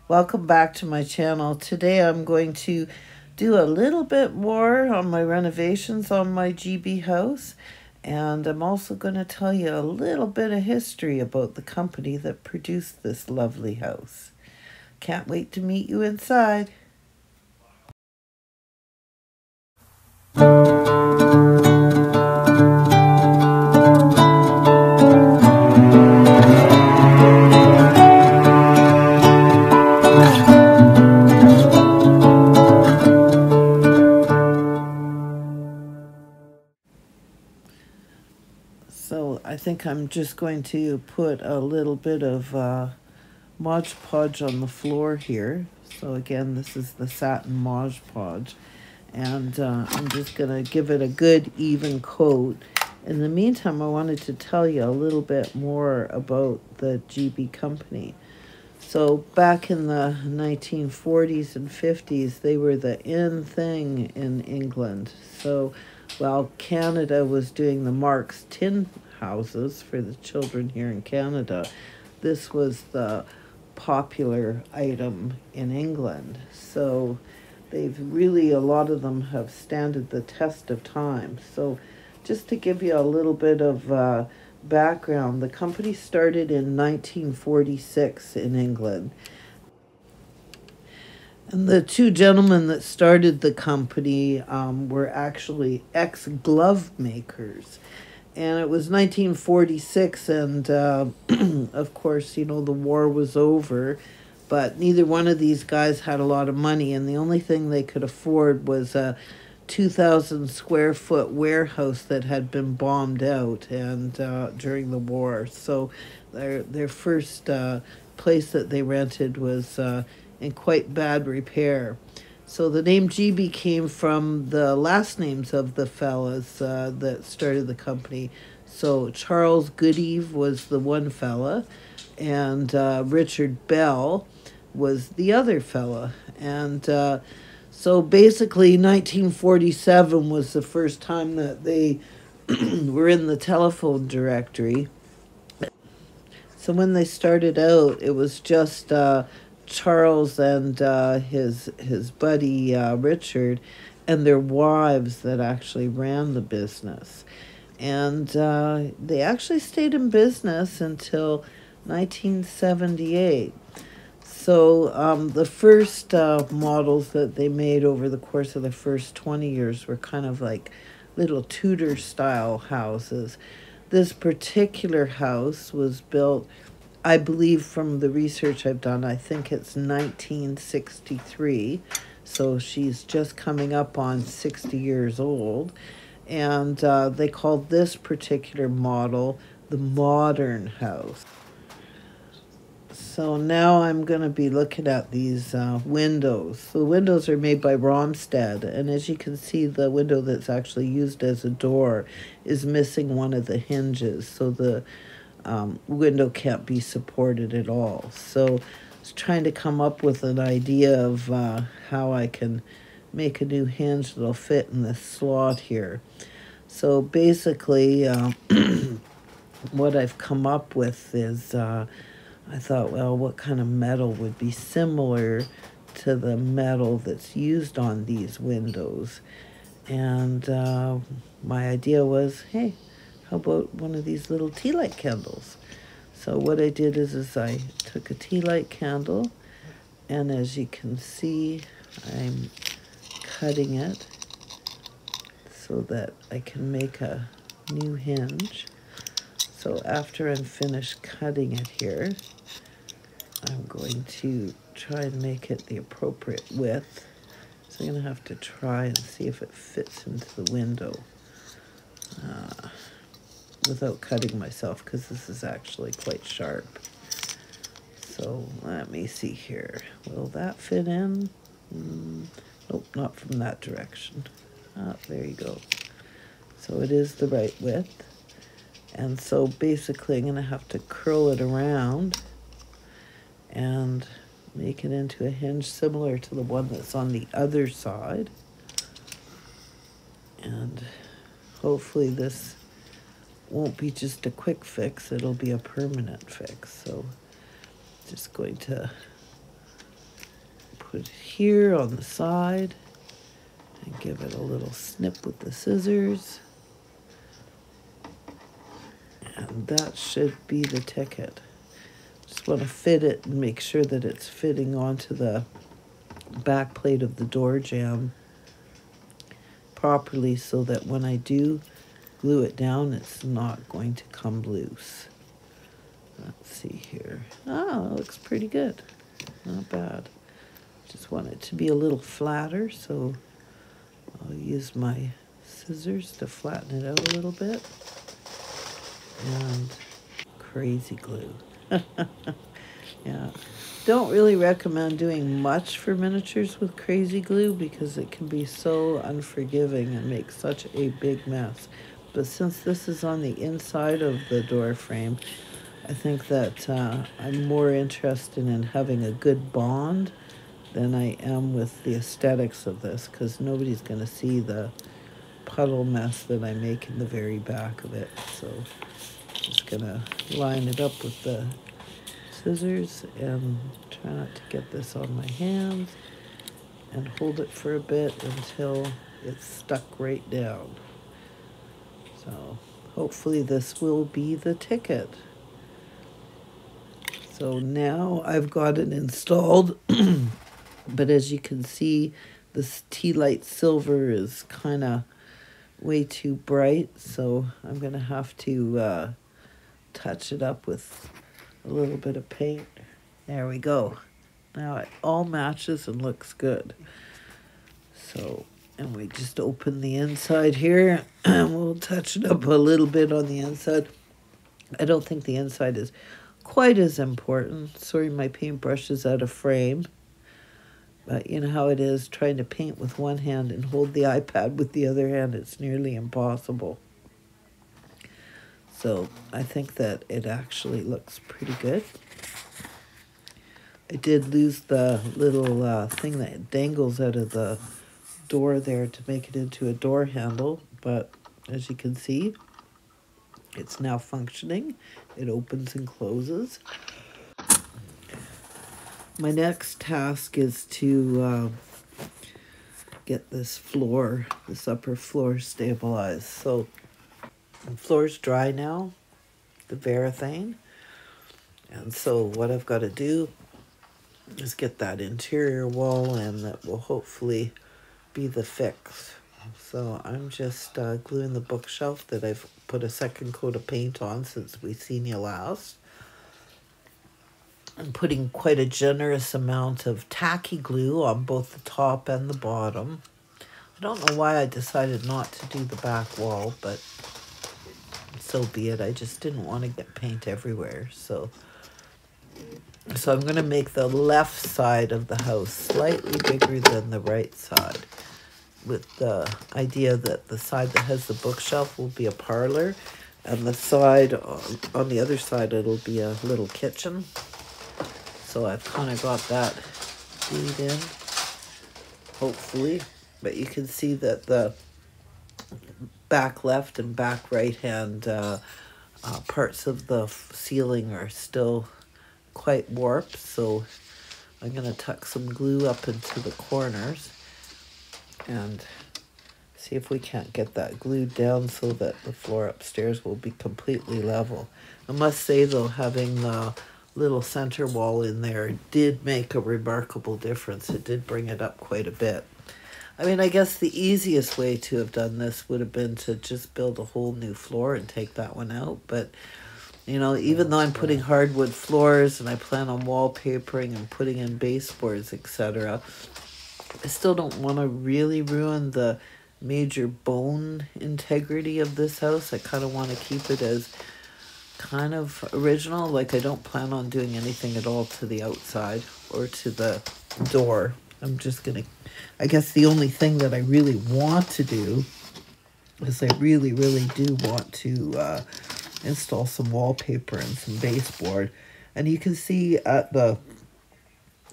Welcome back to my channel. Today I'm going to do a little bit more on my renovations on my GeeBee house, and I'm also going to tell you a little bit of history about the company that produced this lovely house. Can't wait to meet you inside. So I think I'm just going to put a little bit of Mod Podge on the floor here. So again, this is the satin Mod Podge. And I'm just going to give it a good even coat. In the meantime, I wanted to tell you a little bit more about the GeeBee company. So back in the 1940s and 50s, they were the in thing in England. So while Canada was doing the Mark's tin houses for the children here in Canada, this was the popular item in England. So they've really, a lot of them have standed the test of time. So just to give you a little bit of background, the company started in 1946 in England. And the two gentlemen that started the company were actually ex-glove makers. And it was 1946, and of course, you know, the war was over, but neither one of these guys had a lot of money, and the only thing they could afford was a 2,000 square foot warehouse that had been bombed out and during the war. So their first place that they rented was in quite bad repair. So the name GeeBee came from the last names of the fellas that started the company. So Charles Goodeve was the one fella, and Richard Bell was the other fella. And so basically 1947 was the first time that they were in the telephone directory. So when they started out, it was just Charles and his buddy Richard and their wives that actually ran the business. And they actually stayed in business until 1978. So the first models that they made over the course of the first 20 years were kind of like little Tudor style houses. This particular house was built, I believe, from the research I've done, I think it's 1963. So she's just coming up on 60 years old. And they called this particular model the modern house. So now I'm going to be looking at these windows. The windows are made by Romstad, and as you can see, the window that's actually used as a door is missing one of the hinges, so the window can't be supported at all. So I was trying to come up with an idea of how I can make a new hinge that'll fit in this slot here. So basically, what I've come up with is I thought, well, what kind of metal would be similar to the metal that's used on these windows? And my idea was, hey, how about one of these little tea light candles? So what I did is I took a tea light candle, and as you can see, I'm cutting it so that I can make a new hinge. So after I'm finished cutting it here, I'm going to try and make it the appropriate width. So I'm going to have to try and see if it fits into the window without cutting myself, because this is actually quite sharp. So let me see here. Will that fit in? Nope, not from that direction. Ah, there you go. So it is the right width. And so basically I'm going to have to curl it around and make it into a hinge similar to the one that's on the other side. And hopefully this won't be just a quick fix, it'll be a permanent fix. So just going to put it here on the side and give it a little snip with the scissors. And that should be the ticket. Just want to fit it and make sure that it's fitting onto the back plate of the door jamb properly so that when I do glue it down, it's not going to come loose. Let's see here. Oh, it looks pretty good. Not bad. Just want it to be a little flatter, so I'll use my scissors to flatten it out a little bit. And crazy glue. Yeah. Don't really recommend doing much for miniatures with crazy glue because it can be so unforgiving and make such a big mess. But since this is on the inside of the door frame, I think that I'm more interested in having a good bond than I am with the aesthetics of this, because nobody's going to see the puddle mess that I make in the very back of it. So just going to line it up with the scissors and try not to get this on my hands and hold it for a bit until it's stuck right down. So hopefully this will be the ticket. So now I've got it installed, but as you can see, this tea light silver is kind of way too bright, so I'm going to have to touch it up with a little bit of paint. There we go. Now it all matches and looks good. So, and we just open the inside here, and we'll touch it up a little bit on the inside. I don't think the inside is quite as important. Sorry, my paintbrush is out of frame. But you know how it is, trying to paint with one hand and hold the iPad with the other hand. It's nearly impossible. So I think that it actually looks pretty good. I did lose the little thing that dangles out of the door there to make it into a door handle. But as you can see, it's now functioning. It opens and closes. My next task is to get this floor, this upper floor stabilized. So the floor's dry now, the Varathane. And so what I've got to do is get that interior wall in that will hopefully be the fix. So I'm just gluing the bookshelf that I've put a second coat of paint on since we seen you last. I'm putting quite a generous amount of tacky glue on both the top and the bottom. I don't know why I decided not to do the back wall, but so be it. I just didn't want to get paint everywhere. So I'm going to make the left side of the house slightly bigger than the right side, with the idea that the side that has the bookshelf will be a parlor, and the side on the other side it'll be a little kitchen. So I've kind of got that glued in, hopefully. But you can see that the back left and back right hand parts of the ceiling are still quite warped. So I'm going to tuck some glue up into the corners and see if we can't get that glued down so that the floor upstairs will be completely level. I must say though, having the little center wall in there did make a remarkable difference. It did bring it up quite a bit. I mean, I guess the easiest way to have done this would have been to just build a whole new floor and take that one out. But, you know, even though I'm putting hardwood floors and I plan on wallpapering and putting in baseboards, etc., I still don't want to really ruin the major bone integrity of this house. I kind of want to keep it as kind of original. Like, I don't plan on doing anything at all to the outside or to the door. I'm just gonna, I guess the only thing that I really want to do is I really do want to install some wallpaper and some baseboard. And you can see at the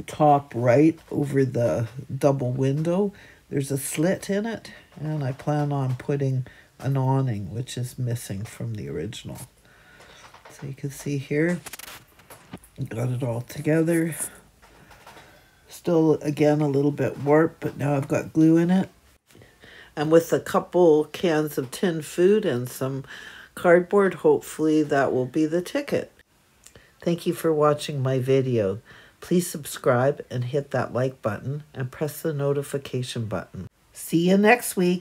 top right over the double window there's a slit in it, and I plan on putting an awning, which is missing from the original. So you can see here, got it all together. still, again, a little bit warped, but now I've got glue in it. And with a couple cans of tin food and some cardboard, hopefully that will be the ticket. Thank you for watching my video. Please subscribe and hit that like button and press the notification button. See you next week.